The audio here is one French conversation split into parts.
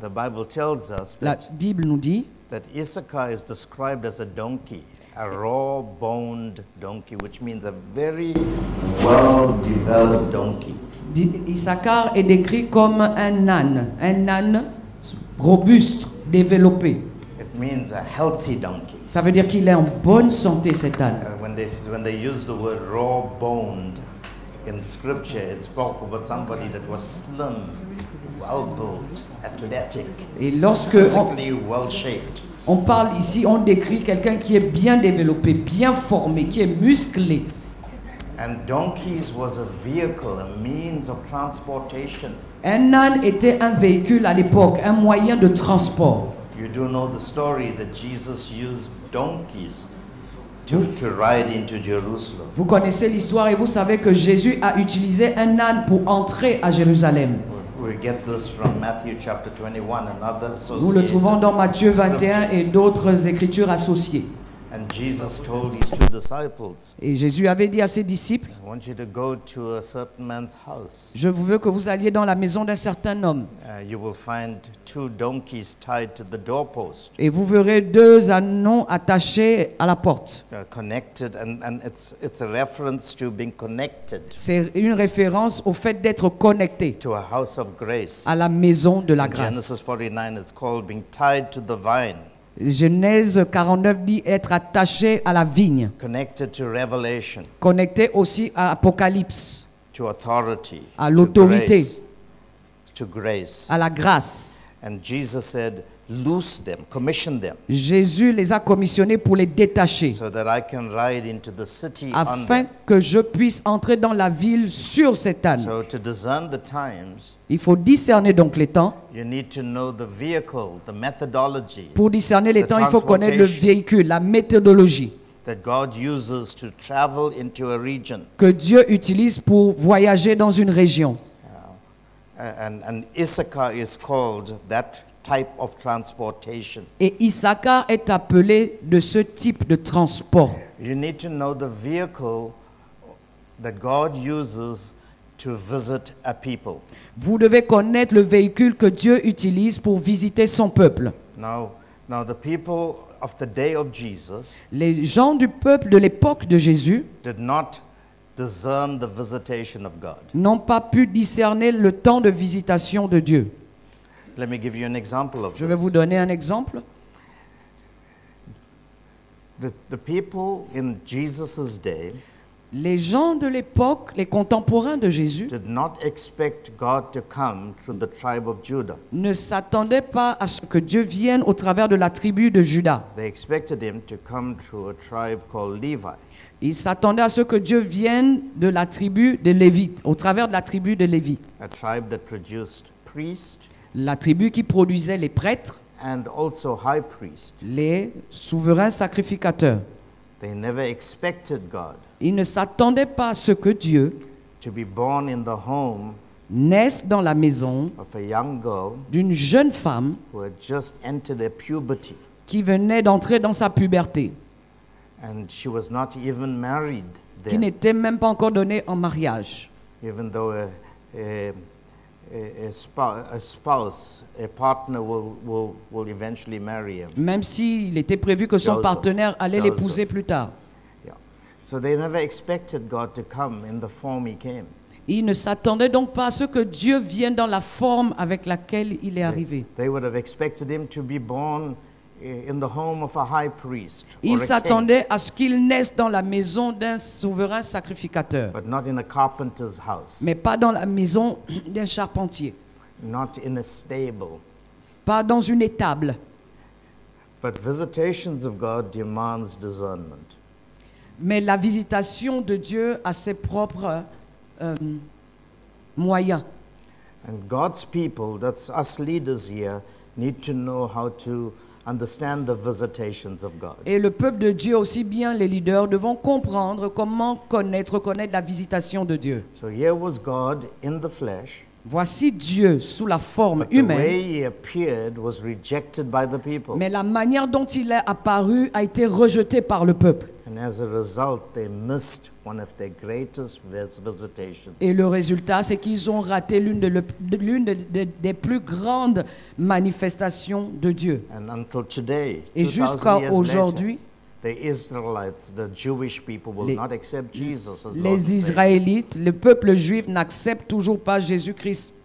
The Bible tells us La that, Bible nous dit that Issachar is described as a donkey, a raw-boned donkey, which means a very well-developed donkey. Issachar est décrit comme un âne robuste, développé. It means a healthy donkey. Ça veut dire qu'il est en bonne santé, cet âne. When they use the word raw-boned in Scripture, it spoke about somebody that was slim, well-built, athletic, Et lorsque physically well-shaped. on parle ici, on décrit quelqu'un qui est bien développé, bien formé, qui est musclé. And donkeys was a vehicle, a means of transportation. Un âne était un véhicule à l'époque, un moyen de transport. You do know the story that Jesus used donkeys to ride into Jerusalem. Vous connaissez l'histoire et vous savez que Jésus a utilisé un âne pour entrer à Jérusalem. We get this from Matthew chapter 21 and other Nous le trouvons dans Matthieu 21 et scriptures. d'autres écritures associées. And Jesus told his two disciples, Et Jésus avait dit à ses disciples, I want you to go to a certain man's house. je veux que vous alliez dans la maison d'un certain homme. You will find two donkeys tied to the doorpost, Et vous verrez deux ânes attachés à la porte. connected, and it's a reference to being connected C'est une référence au fait d'être connecté to a house of grace. à la maison de la In grâce. Genesis 49, it's called being tied to the vine, Genèse 49 dit être attaché à la vigne, connected to revelation, connecté aussi à Apocalypse, to authority, à l'autorité, to grace. à la grâce. And Jesus said, loose them, commission them, Jésus les a commissionnés pour les détacher, so that I can ride into the city on afin them. que je puisse entrer dans la ville sur cet âne. So to discern the times, Il faut discerner donc les temps. you need to know the vehicle, the methodology Pour discerner les The temps, il faut connaître le transportation. véhicule, la méthodologie that God uses to travel into a region. que Dieu utilise pour voyager dans une région. And Issachar is called that type of transportation. Et Issachar est appelé de ce type de transport. You need to know the vehicle that God uses to visit a people. Vous devez connaître le véhicule que Dieu utilise pour visiter son peuple. Now the people of the day of Jesus Les gens du peuple de l'époque de Jésus did not discern the visitation of God. n'ont pas pu discerner le temps de visitation de Dieu. Let me give you an example of Je vais this. vous donner un exemple. The people in Jesus' day Les gens de l'époque, les contemporains de Jésus, did not expect God to come through the tribe of Judah. ne s'attendaient pas à ce que Dieu vienne au travers de la tribu de Juda. They expected him to come through a tribe called Levi. Ils s'attendaient à ce que Dieu vienne de la tribu de Lévite, au travers de la tribu de Lévi. A tribe that produced priests La tribu qui produisait les prêtres, and also high priests. les souverains sacrificateurs. They never expected God Ils ne s'attendaient pas à ce que Dieu to be born in the home naisse dans la maison of a young girl d'une jeune femme who had just entered her puberty, qui venait d'entrer dans sa puberté, and she was not even married qui then, n'était même pas encore donnée en mariage. even though a spouse, a partner will eventually marry him. Même s'il était prévu que son Joseph. partenaire allait Joseph. l'épouser plus tard. Yeah. So they never expected God to come in the form he came. Ils ne s'attendaient donc pas à ce que Dieu vienne dans la forme avec laquelle il est arrivé. They would have expected him to be born in the home of a high priest or Ils a king, s'attendaient à ce qu'il naisse dans la maison d'un souverain sacrificateur, but not in a carpenter's house, mais pas dans la maison d'un charpentier, not in a stable. pas dans une étable. But visitations of God demands discernment. Mais la visitation de Dieu a ses propres moyens. And God's people, that's us leaders here, need to know how to understand the visitations of God. Et le peuple de Dieu, aussi bien les leaders, devront comprendre comment reconnaître la visitation de Dieu. So here was God in the flesh, Voici Dieu sous la forme but the humaine, way he appeared was rejected by the people. mais la manière dont il est apparu a été rejetée par le peuple. And And as a result, they missed one of their greatest visitations. Et le résultat, c'est qu'ils ont raté des plus grandes manifestations de Dieu. And until today, Et 2000 jusqu'à years aujourd'hui, later, the Israelites, the Jewish people, will Les- not accept Jesus as Lord and les Savior. Israélites, le peuple juif n'accepte toujours pas Jésus-Christ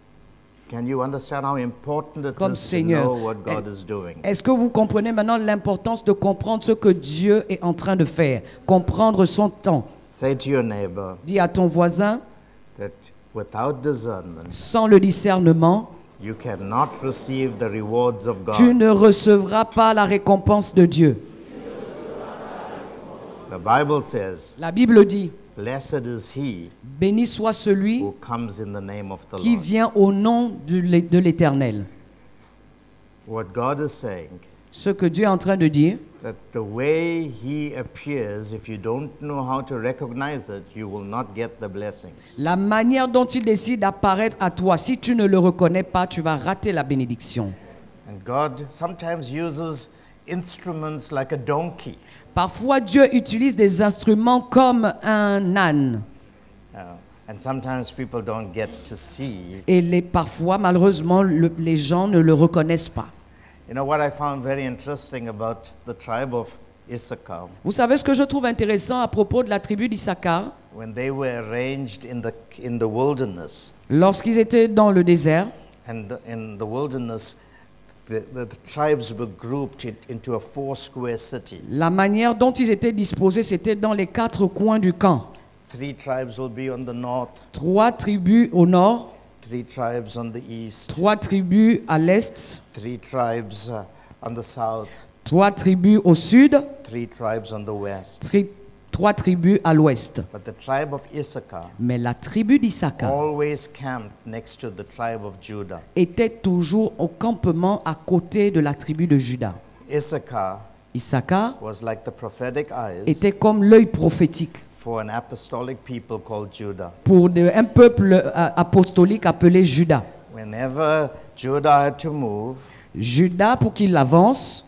Can you understand how important it comme is to Seigneur. know what God is doing? Est-ce que vous comprenez maintenant l'importance de comprendre ce que Dieu est en train de faire, comprendre son temps? Say to your neighbor Dis à ton voisin, that without discernment, sans le discernement, you cannot receive the rewards of tu God. ne recevras pas la récompense de Dieu. The Bible says, La Bible dit, blessed is he béni soit celui who comes in the name of the qui Lord. vient au nom de l'Éternel. What God is saying, Ce que Dieu est en train de dire, that the way he appears, if you don't know how to recognize it, you will not get the blessings. la manière dont il décide d'apparaître à toi, si tu ne le reconnais pas, tu vas rater la bénédiction. And God sometimes uses instruments like a donkey. Parfois, Dieu utilise des instruments comme un âne. And sometimes people don't get to see. Et parfois, malheureusement, les gens ne le reconnaissent pas. You know what I found very interesting about the tribe of Issachar? Vous savez ce que je trouve intéressant à propos de la tribu d'Issachar? When they were arranged in the wilderness, Lorsqu'ils étaient dans le désert, and in the wilderness, the tribes were grouped into a 4-square city. la manière dont ils étaient disposés, c'était dans les 4 coins du camp. 3 tribes will be on the north, 3 tribus au nord, 3 tribes on the east, 3 tribus à l'est, 3 tribes on the south, 3 tribus au sud, 3 tribes on the west. 3 tribus à l'ouest. But the tribe of Issachar Mais la tribu d'Issachar always camped next to the tribe of Judah. était toujours au campement à côté de la tribu de Juda. Issachar Issachar was like the prophetic eyes était comme l'œil prophétique for an apostolic people called Judah. pour un peuple apostolique appelé Juda. Whenever Judah had to move, Juda, pour qu'il avance,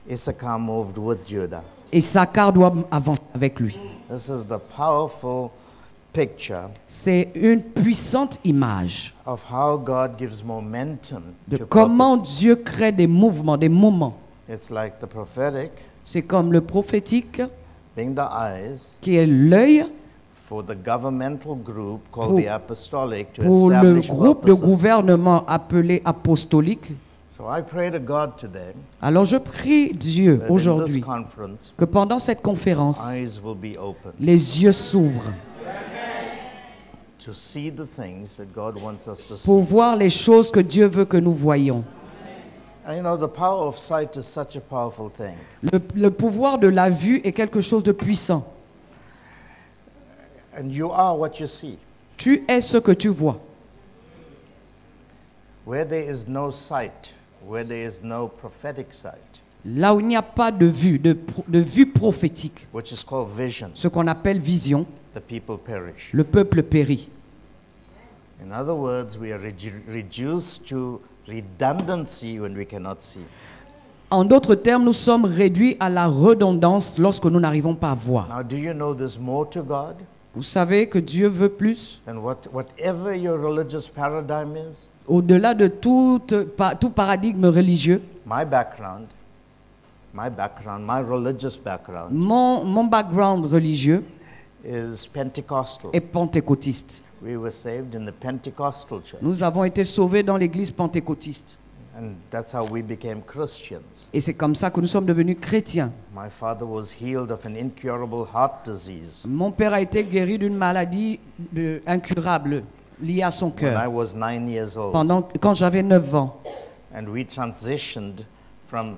Issachar moved with Judah. Issachar doit avancer avec lui. This is the powerful picture C'est une puissante image of how God gives momentum de to comment purpose. Dieu crée des mouvements, des moments. It's like the prophetic C'est comme le prophétique being the eyes qui est l'œil for the governmental group called Pour- the apostolic to pour le establish groupe de purposes. gouvernement appelé apostolique. So I pray to God today Alors je prie Dieu that in this aujourd'hui conference, que pendant cette conférence, eyes will be open les yeux s'ouvrent to see the things that God wants us to see. pour voir les choses que Dieu veut que nous voyions. And you know, the power of sight is such a powerful thing. Le pouvoir de la vue est quelque chose de puissant. And you are what you see. Tu es ce que tu vois. Where there is no sight, where there is no prophetic sight, Là où il n'y a pas de vue, de vue prophétique, which is called vision, ce qu'on appelle vision, the people perish. le peuple périt. In other words, we are reduced to redundancy when we cannot see. En d'autres termes, nous sommes réduits à la redondance lorsque nous n'arrivons pas à voir. Now, do you know there's more to God Vous savez que Dieu veut plus. than whatever your religious paradigm is? Au-delà de tout paradigme religieux, My background, my religious background mon background religieux is Pentecostal. est pentecôtiste. We were saved in the Pentecostal church, Nous avons été sauvés dans l'église pentecôtiste. and that's how we became Christians. Et c'est comme ça que nous sommes devenus chrétiens. My father was healed of an incurable heart disease Mon père a été guéri d'une maladie incurable liée à son when I cœur was 9 years old. quand j'avais 9 ans. And we transitioned from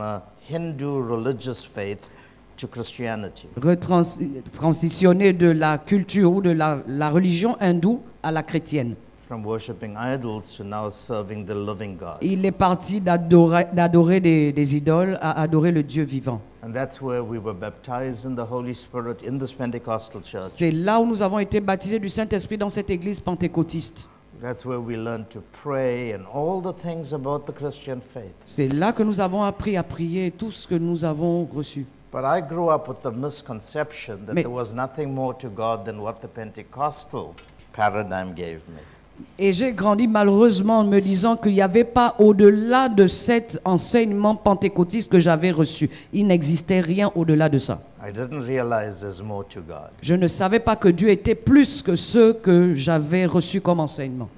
a Hindu religious faith to Christianity. Transitionné de la culture ou de la religion hindoue à la chrétienne. From worshiping idols to now serving the living God. Il est parti d'adorer des idoles à adorer le Dieu vivant. And that's where we were baptized in the Holy Spirit in this Pentecostal church. C'est là où nous avons été baptisés du Saint-Esprit dans cette église pentecôtiste. That's where we learned to pray and all the things about the Christian faith. C'est là que nous avons appris à prier tout ce que nous avons reçu. But I grew up with the misconception that Mais- there was nothing more to God than what the Pentecostal paradigm gave me. Et j'ai grandi malheureusement en me disant qu'il n'y avait pas au-delà de cet enseignement pentecôtiste que j'avais reçu. Il n'existait rien au-delà de ça. I didn't realize there's more to God. Je ne savais pas que Dieu était plus que ce que j'avais reçu comme enseignement.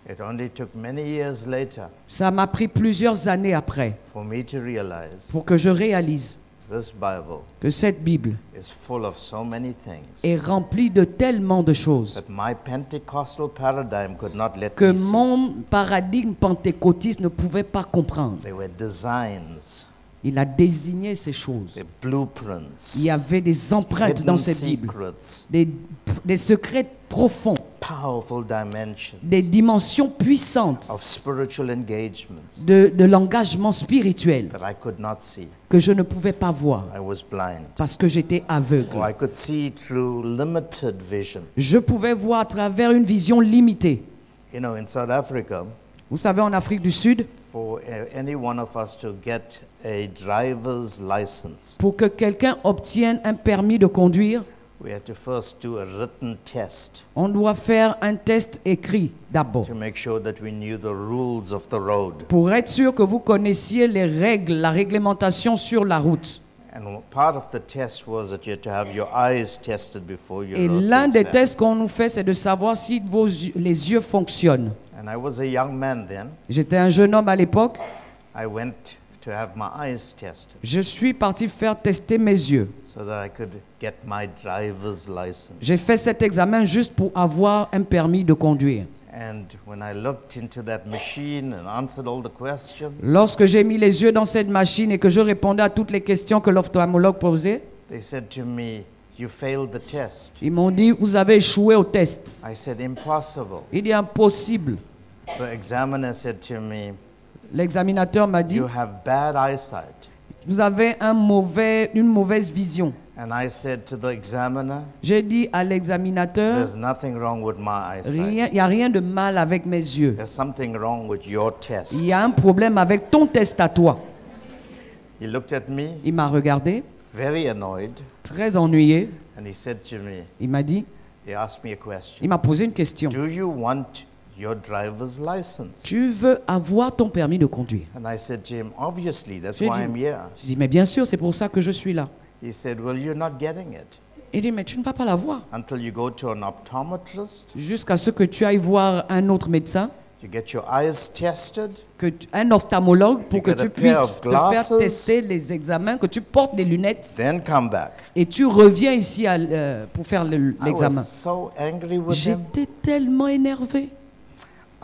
It only took many years later Ça m'a pris plusieurs années après for me to realize pour que je réalise this Bible que cette Bible is full of so many things est remplie de tellement de choses that my Pentecostal paradigm could not let que me see. mon paradigme pentecôtiste ne pouvait pas comprendre. They were designs, Il a désigné ces choses. they blueprints, Il y avait des empreintes hidden dans cette Bible, secrets, des secrets profonds, powerful dimensions des dimensions puissantes of spiritual engagements de l'engagement spirituel that I could not see. que je ne pouvais pas voir I was blind. parce que j'étais aveugle. Or I could see through limited vision. Je pouvais voir à travers une vision limitée. You know, in South Africa, Vous savez, en Afrique du Sud, for any one of us to get a driver's license, pour que quelqu'un obtienne un permis de conduire, we had to first do a written test on doit faire un test écrit d'abord to make sure that we knew the rules of the road. pour être sûr que vous connaissiez les règles, la réglementation sur la route. And part of the test was that you had to have your eyes tested before you Et wrote l'un the des exam. tests qu'on nous fait, c'est de savoir si les yeux fonctionnent. And I was a young man then. J'étais un jeune homme à l'époque. I went to have my eyes tested Je suis parti faire tester mes yeux. so that I could get my driver's license. J'ai fait cet examen juste pour avoir un permis de conduire. And when I looked into that machine and answered all the questions, Lorsque j'ai mis les yeux dans cette machine et que je répondais à toutes les questions que l'ophtalmologue posait, they said to me, "You failed the test." ils m'ont dit, vous avez échoué au test. I said, "Impossible." Il est impossible. The examiner said to me, L'examinateur m'a dit, "You have bad eyesight." vous avez une mauvaise vision. And I said to the examiner, J'ai dit à l'examinateur, "There's nothing wrong with my eyesight. il n'y a rien de mal avec mes yeux. There's something wrong with your test." Il y a un problème avec ton test à toi. He looked at me, Il m'a regardé, very annoyed, très ennuyé. and he said to me, Il m'a dit, he asked me a question. il m'a posé une question. "Do you want your driver's license?" Tu veux avoir ton permis de conduire? And I said to him, "Obviously, that's J'ai why dit- I'm here." Je dis, mais bien sûr, c'est pour ça que je suis là. He said, "Well, you're not getting it Il dit, mais tu ne vas pas l'avoir. until you go to an optometrist, Jusqu'à ce que tu ailles voir un autre médecin, you get your eyes tested, un ophtalmologue, pour You que get a tu pair puisses of te faire glasses. tester les examens, que tu portes des lunettes then come back." et tu reviens ici pour faire I l'examen. was so angry with him. J'étais tellement énervé.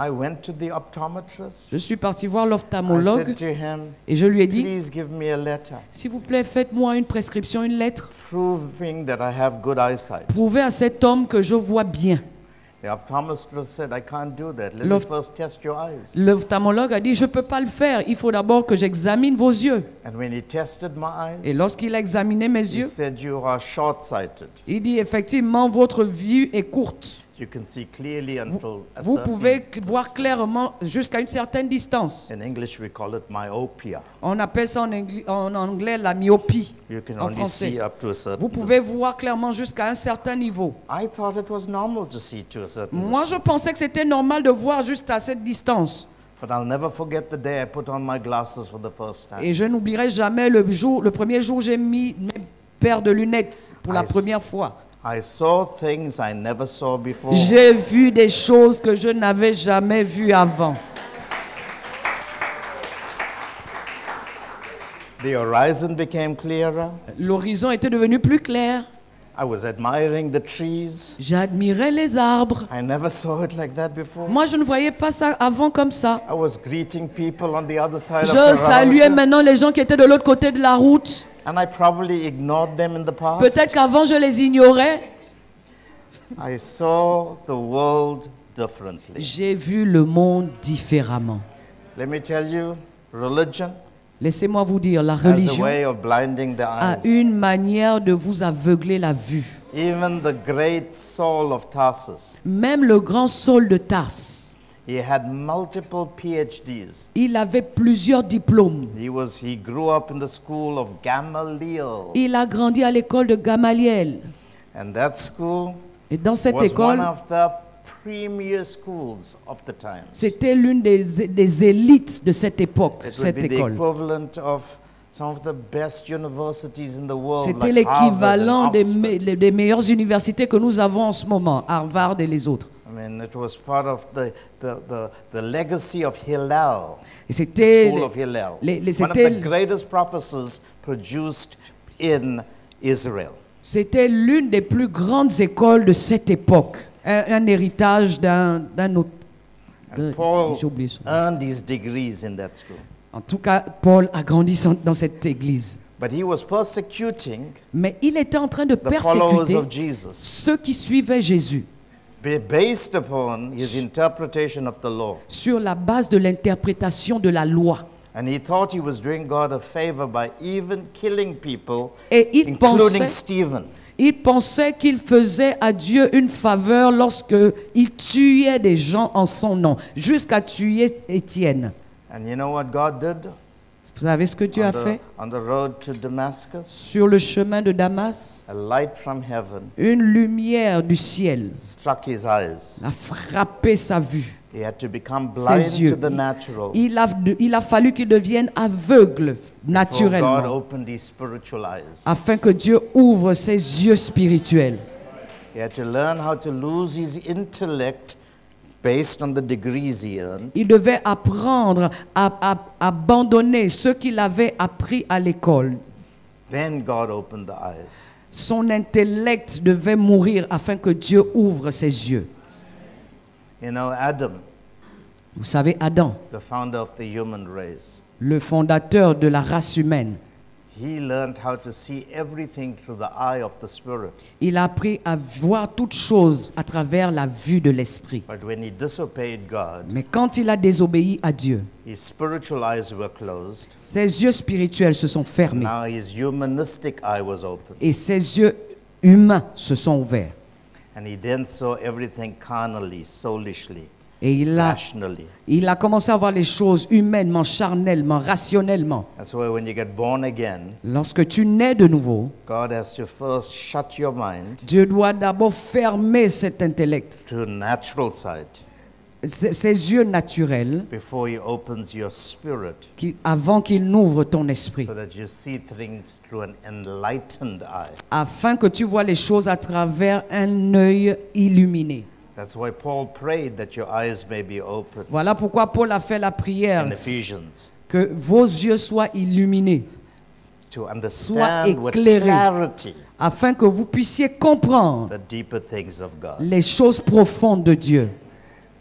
I went to the optometrist. Je suis parti voir I l'ophtalmologue said to him, et je lui ai dit, "Please give me a letter s'il vous plaît, faites-moi une prescription, une lettre. proving that I have good eyesight." Prouvez à cet homme que je vois bien. The optometrist said, "I can't do that. Let me L'oph- first test your eyes." L'ophtalmologue a dit, je ne peux pas le faire. Il faut d'abord que j'examine vos yeux. And when he tested my Et eyes, lorsqu'il a examiné mes he yeux, said, "You are short-sighted. il dit, effectivement, votre vue est courte. You can see clearly until a Vous certain pouvez voir distance." clairement jusqu'à une certaine distance. In English, we call it myopia. On appelle ça en anglais la myopie. You can En only français. see up to a certain Vous pouvez distance. voir clairement jusqu'à un certain niveau. I thought it was normal to see to a certain Moi, je distance. pensais que c'était normal de voir juste à cette distance. But I'll never forget the day I put on my glasses for the first time. Et je n'oublierai jamais le premier jour où j'ai mis mes paires de lunettes pour la I s- première fois. I saw things I never saw before. J'ai vu des choses que je n'avais jamais vues avant. The horizon became clearer. L'horizon était devenu plus clair. I was admiring the trees. J'admirais les arbres. I never saw it like that before. Moi, je ne voyais pas ça avant comme ça. I was greeting people on the other side of Je the saluais road. maintenant les gens qui étaient de l'autre côté de la route. And I probably ignored them in the past. Peut-être qu'avant, je les ignorais. I saw the world differently. J'ai vu le monde différemment. Let me tell you, religion Laissez-moi vous dire, la has a religion way of blinding the a eyes. une manière de vous aveugler la vue. Even the great Saul of Tarsus, Même le grand Saul de Tarse, He had multiple PhDs. Il avait plusieurs diplômes. He grew up in the school of Gamaliel. Il a grandi à l'école de Gamaliel. And that school Et dans cette was école, one of the premier schools of the times. c'était l'une des élites de cette époque, It would cette be the école. equivalent of some of the best universities in the world, C'était like Harvard l'équivalent and Oxford. des meilleures universités que nous avons en ce moment, Harvard et les autres. I mean, it was part of the legacy of Hillel, Et the c'était school of Hillel, les- one of c'était- the greatest professors produced in Israel. c'était l'une des plus grandes écoles de cette époque, un héritage d'un autre. And Paul J'ai oublié son nom. earned his degrees in that school. En tout cas, Paul a grandi dans cette église. But he was persecuting Mais il était en train de the followers persécuter of Jesus ceux qui suivaient Jésus based upon his interpretation of the law. sur la base de l'interprétation de la loi. And he thought he was doing God a favor by even killing people, Et il including pensait, Stephen. qu'il faisait à Dieu une faveur lorsque il tuait des gens en son nom, jusqu'à tuer Étienne. And you know what God did? Vous savez ce que Dieu a fait? On the road to Damascus, Sur le chemin de Damas, a light from heaven une lumière du ciel struck his eyes. a frappé sa vue, He had to become blind ses yeux. to the natural Il a fallu qu'il devienne aveugle before God naturellement, opened his spiritual eyes. afin que Dieu ouvre ses yeux spirituels. He had to learn how to lose his intellect based on the degrees he earned, Il devait apprendre à abandonner ce qu'il avait appris à l'école. then God opened the eyes. Son intellect devait mourir afin que Dieu ouvre ses yeux. You know, Adam, Vous savez, Adam, the founder of the human race, le fondateur de la race humaine, he learned how to see everything through the eye of the Spirit. il a appris à voir toutes choses à travers la vue de l'esprit. But when he disobeyed God, Mais quand il a désobéi à Dieu, his spiritual eyes were closed. ses yeux spirituels se sont fermés Now his humanistic eye was open. et ses yeux humains se sont ouverts. And he then saw everything carnally, soulishly, Et rationally. il a commencé à voir les choses humainement, charnellement, rationnellement. That's why when you get born again, Lorsque tu nais de nouveau, God has to first shut your mind Dieu doit d'abord fermer cet intellect, to natural sight ses yeux naturels, before he opens your spirit avant qu'il n'ouvre ton esprit, so that you see things through an enlightened eye. afin que tu vois les choses à travers un œil illuminé. That's why Paul prayed that your eyes may be open Voilà pourquoi Paul a fait la prière, in Ephesians que vos yeux soient illuminés, to understand with éclairés. clarity afin que vous puissiez comprendre the deeper things of God. les choses profondes de Dieu.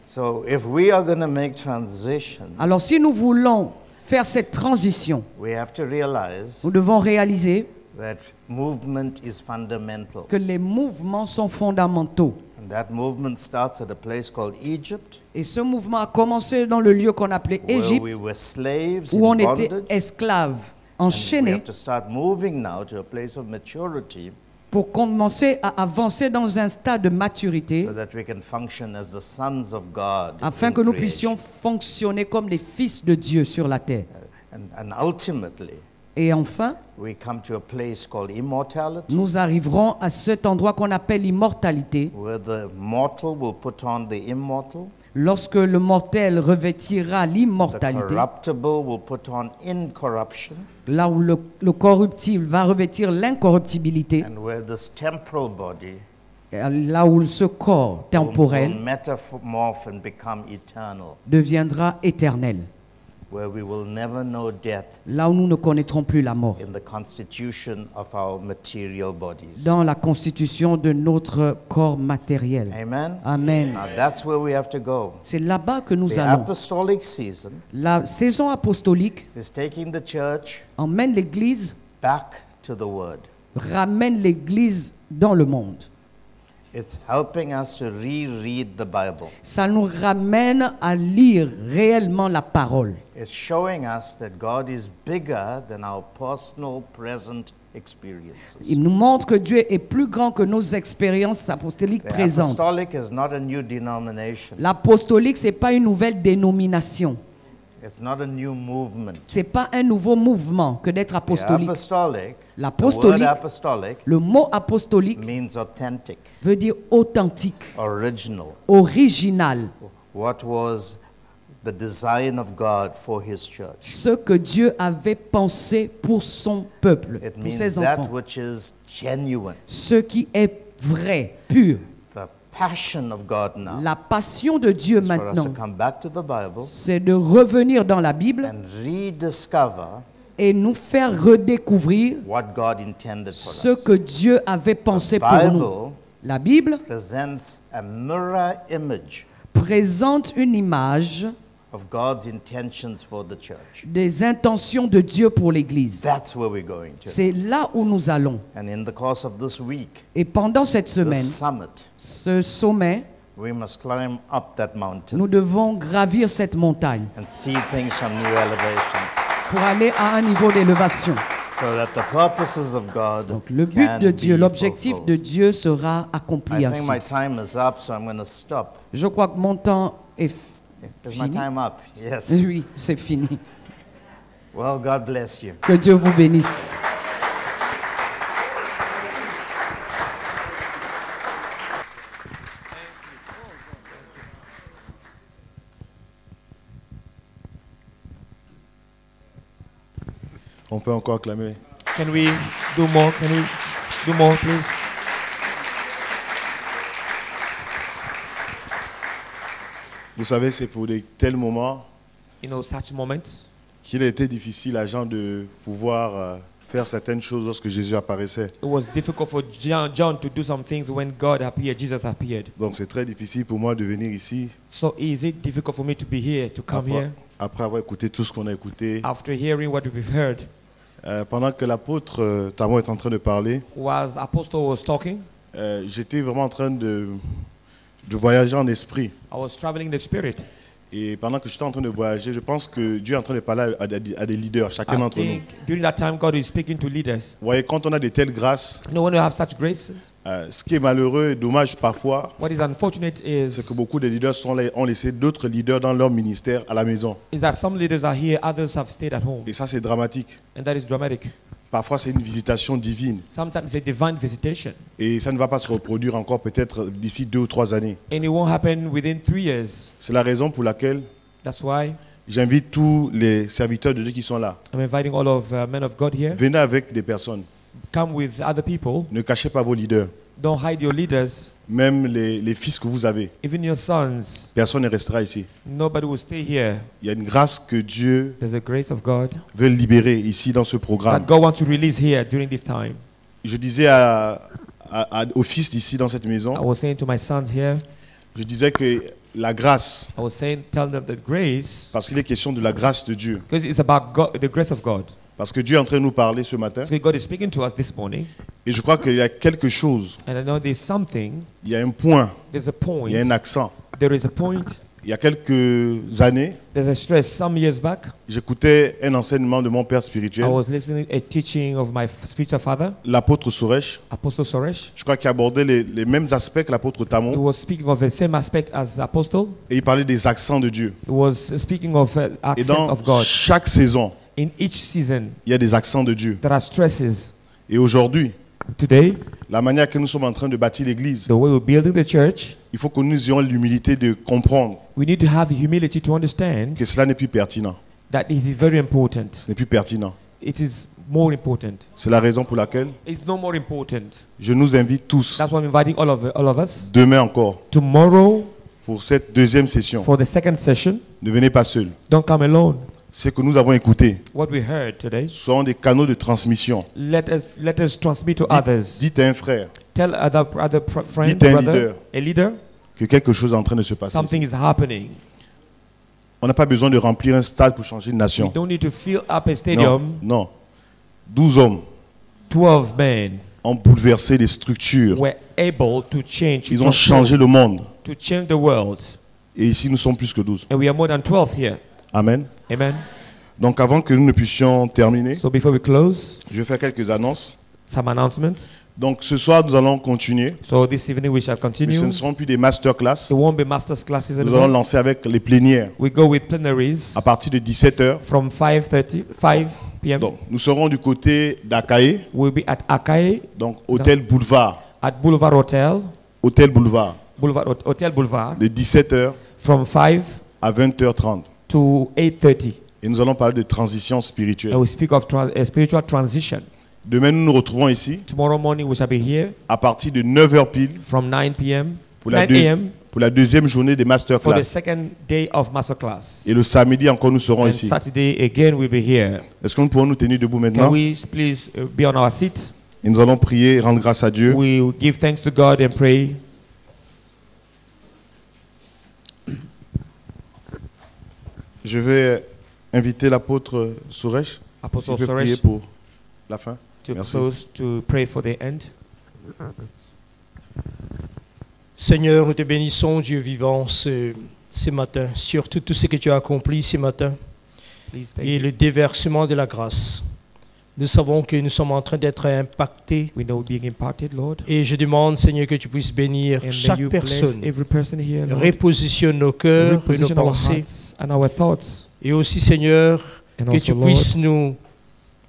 So if we are going to make transitions, Alors si nous voulons faire cette transition, we have to realize nous devons réaliser that movement is fundamental. que les mouvements sont fondamentaux. And that movement starts at a place called Egypt, Et ce mouvement a commencé dans le lieu qu'on appelait where Égypte, we were slaves où in on était bondage. esclaves, And we enchaînés, have to start moving now to a place of maturity pour commencer à avancer dans un stade de maturité, so that we can function as the sons of God afin in que nous creation. puissions fonctionner comme les fils de Dieu sur la terre. And ultimately, Et enfin, we come to a place called immortality, nous arriverons à cet endroit qu'on appelle l'immortalité, where the mortal will put on the immortal, lorsque le mortel revêtira the l'immortalité, corruptible will put on incorruption, là où le corruptible va revêtir l'incorruptibilité, and where this temporal body là où ce corps will temporel metamorph and become eternal, deviendra éternel, where we will never know death là où nous ne connaîtrons plus la mort, in the constitution of our material bodies. dans la constitution de notre corps matériel. Amen? Amen. Now that's where we have to go. C'est là-bas que nous The allons. apostolic season La saison apostolique is taking the church emmène l'Église, back to the Word. ramène l'Église dans le monde. It's helping us to reread the Bible. Ça nous ramène à lire réellement la parole. It's showing us that God is bigger than our personal present experiences. Il nous montre que Dieu est plus grand que nos expériences apostoliques The présentes. apostolic is not a new denomination. L'apostolique, ce n'est pas une nouvelle dénomination. It's not a new movement. Ce n'est pas un nouveau mouvement que d'être The apostolique. apostolic, the L'apostolique, word apostolic le mot apostolique means authentic, veut dire authentique, original. original. What was the design of God for His church? Ce que Dieu avait pensé pour son peuple, It pour means ses that enfants. which is genuine. Ce qui est vrai, pur. The passion of God now La passion de Dieu is for us to maintenant, come back to the Bible c'est de revenir dans la Bible and rediscover et nous faire redécouvrir what God intended for ce us. que Dieu avait pensé The pour nous. Bible La Bible presents a mirror image présente une image of God's intentions for the church. des intentions de Dieu pour l'Église. That's where we're going to. C'est là où nous allons. And in the course of this week, Et pendant cette this semaine, summit, ce sommet, we must climb up that mountain nous devons gravir cette montagne and see things from new elevations pour aller à un niveau d'élévation. so that the purposes of God Donc le but can de Dieu, be l'objectif de fulfilled. Dieu sera I accompli think ainsi. my time is up, so I'm going to stop. Je crois que mon temps est Is my fini. time up? Yes. Oui, c'est fini. Well, God bless you. Que Dieu vous bénisse. On peut encore acclamer. Can we do more? Can we do more, please? Vous savez, c'est pour des tels moments You know, such moments. qu'il a été difficile à Jean de pouvoir faire certaines choses lorsque Jésus apparaissait. It was difficult for John to do some things when God appeared, Jesus appeared. Donc c'est très difficile pour moi de venir ici So is it difficult for me to be here, to come here, après avoir écouté tout ce qu'on a écouté. after hearing what we've heard? Pendant que l'apôtre Tamon est en train de parler, While Apostle was talking, j'étais vraiment en train de voyager en esprit. I was traveling in the spirit. Et pendant que j'étais en train de voyager, je pense que Dieu est en train de parler à des leaders, chacun I d'entre nous. think during that time, God is speaking to leaders. Vous voyez, quand on a de telles grâces, You know, when you have such grace, ce qui est malheureux et dommage parfois, what is unfortunate c'est is, que beaucoup de leaders ont laissé d'autres leaders dans leur ministère à la maison. that some leaders are here, others have stayed at home. Et ça, c'est dramatique. And that is dramatic. Parfois, c'est une visitation divine. Sometimes it's a divine visitation. Et ça ne va pas se reproduire encore peut-être d'ici 2 ou 3 années. And it won't happen within 3 years. C'est la raison pour laquelle That's why j'invite tous les serviteurs de Dieu qui sont là. I'm inviting all of men of God here. Venez avec des personnes. Come with other people. Ne cachez pas vos leaders. Don't hide your leaders. Même les fils que vous avez. Even your sons. Personne ne restera ici. Nobody will stay here. Il y a une grâce que Dieu There's a grace of God veut libérer ici dans ce that programme. God wants to release here during this time. Je disais aux fils d'ici dans cette I maison, was saying to my sons here, je disais que la grâce, I was saying, tell them that grace, parce qu'il est question de la grâce de Dieu. because it's about God, the grace of God. Parce que Dieu est en train de nous parler ce matin. So God is speaking to us this morning, Et je crois qu'il y a quelque chose, and I know there's something, il y a un point, there's a il y a un point, accent. there is a point, Il y a quelques années, there's a stress. Some years back, j'écoutais un enseignement de mon père I spirituel, was listening a teaching of my spiritual father, l'apôtre Soresh. Apostle Soresh. Je crois qu'il abordait les mêmes aspects que l'apôtre He Tamon. was speaking of the same aspect as Apostle. Et il parlait des accents de Dieu. He was speaking of Et accent dans of God. chaque saison, In each season, il y a des accents de Dieu. there are stresses. Et aujourd'hui, Today, la manière que nous sommes en train de bâtir l'Église, the way we're building the church, il faut que nous ayons l'humilité de comprendre we need to have the humility to understand que cela n'est plus pertinent. that it is very important. Ce n'est plus pertinent. It is more important. C'est la raison pour laquelle It's no more important. je nous invite tous, That's why I'm inviting all of us demain encore, tomorrow pour cette deuxième session. for the second session. Ne venez pas seuls. Don't come alone. Ce que nous avons écouté What we heard today, sont des canaux de transmission. let us transmit to others. Dites à un frère Tell other friend, Dites à un brother, leader. a leader, que quelque chose est en train de se passer. something is happening. On n'a pas besoin de remplir un stade pour changer de We nation. don't need to fill up a Non, stadium. non. 12 hommes 12 men ont bouleversé les structures. were able to change, Ils ont changé le monde. to change the world. Et ici, nous sommes plus que 12. And we are more than 12 here. Amen. Amen. Donc avant que nous ne puissions terminer, So before we close, je vais faire quelques annonces. some announcements. Donc ce soir, nous allons continuer. So this evening we shall Mais ce continue. ne seront plus des masterclass. It won't be master's classes Nous allons anymore. lancer avec les plénières We go with plenaries à partir de 17h. from 5 p.m. Donc nous serons du côté d'Akae, We'll be at Akai, donc Hôtel Boulevard. at Boulevard Hotel, Hôtel Boulevard, Hotel Boulevard, de 17h from 5 à 20h30. to 8:30. Et nous allons parler de transition spirituelle. And we speak of spiritual transition. Demain, nous nous retrouvons ici Tomorrow morning we shall be here à partir de 9h pile from 9 p.m. pour la, 9 a.m. pour la deuxième journée des for the masterclass. second day of masterclass. Et le samedi encore, nous serons And ici. Saturday again we'll be here. Est-ce que nous pouvons nous tenir debout Can maintenant? we please be on our seats? Et nous allons prier et rendre grâce à Dieu. We will give thanks to God and pray. Je vais inviter l'apôtre Suresh. Apostle S'il peut prier Suresh pour la fin. to Merci. close to pray for the end. Seigneur, nous te bénissons, Dieu vivant, ce matin, surtout tout ce que tu as accompli ce matin Please thank et you. le déversement de la grâce. Nous savons que nous sommes en train d'être impactés We know being imparted, Lord. et je demande, Seigneur, que tu puisses bénir And may chaque you bless personne, every person here, Lord. repositionne nos cœurs et nos Reposition our pensées hearts and our thoughts. et aussi, Seigneur, And que also, tu Lord, puisses nous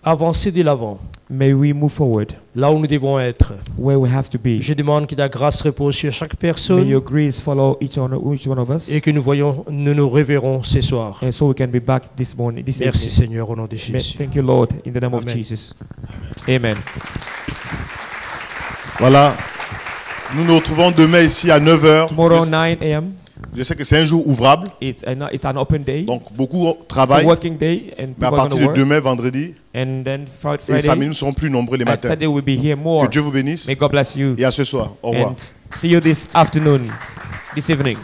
avancer de l'avant, may we move forward là où nous devons être. where we have to be. Je demande que ta grâce repose sur chaque May personne your grace follow each one of us. et que nous nous révérons ce soir. And so we can be back this morning, this Merci evening. Seigneur, au nom de Jésus. Thank you, Lord, in the name of Amen. Jesus. Amen. Voilà. Nous nous retrouvons demain ici à 9h. Tomorrow 9 a.m. Je sais que c'est un jour ouvrable. It's an open day. Donc beaucoup It's a travaillent. working day, and Mais à people are partir going de to work. demain, vendredi And then et Friday samedi, nous serons plus nombreux les and matins. Saturday we'll be here more. Que Dieu vous bénisse. May God bless you. Et à ce soir. Au revoir. And see you this afternoon, this evening.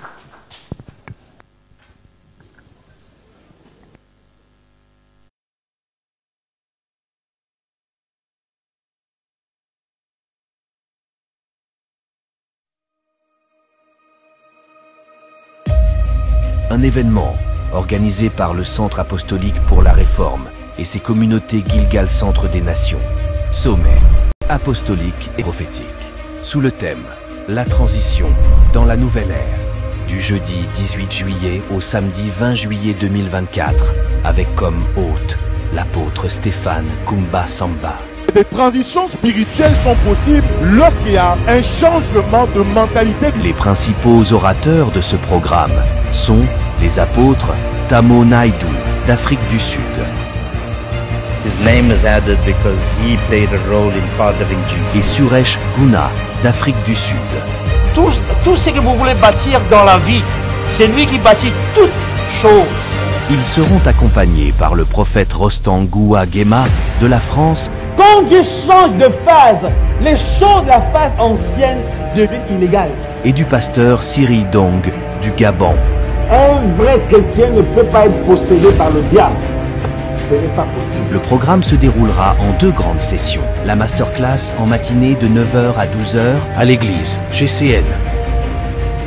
Un événement organisé par le Centre apostolique pour la réforme et ses communautés Gilgal Centre des Nations. Sommet apostolique et prophétique. Sous le thème La transition dans la nouvelle ère. Du jeudi 18 juillet au samedi 20 juillet 2024. Avec comme hôte l'apôtre Stéphane Kumba Samba. Des transitions spirituelles sont possibles lorsqu'il y a un changement de mentalité. Les principaux orateurs de ce programme sont les apôtres Tamo Naidoo d'Afrique du Sud, His name is added because he played a role in fathering et Jesus. Suresh Guna d'Afrique du Sud. Tout ce que vous voulez bâtir dans la vie, c'est lui qui bâtit toutes choses. Ils seront accompagnés par le prophète Rostand Goua Guéma de la France Quand Dieu change de phase, les choses de la phase ancienne deviennent illégales. et du pasteur Cyril Dong du Gabon. Un vrai chrétien ne peut pas être possédé par le diable. Ce n'est pas possible. Le programme se déroulera en 2 grandes sessions. La masterclass en matinée de 9h à 12h à l'église GCN,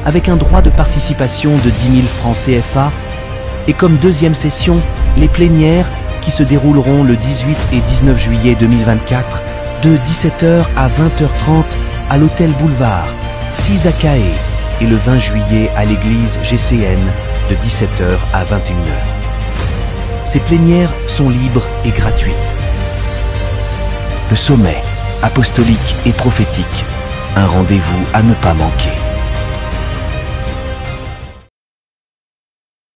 avec un droit de participation de 10 000 francs CFA. Et comme deuxième session, les plénières qui se dérouleront le 18 et 19 juillet 2024 de 17h à 20h30 à l'Hôtel Boulevard, 6 à Cae, et le 20 juillet à l'église GCN de 17h à 21h. Ces plénières sont libres et gratuites. Le sommet apostolique et prophétique, un rendez-vous à ne pas manquer.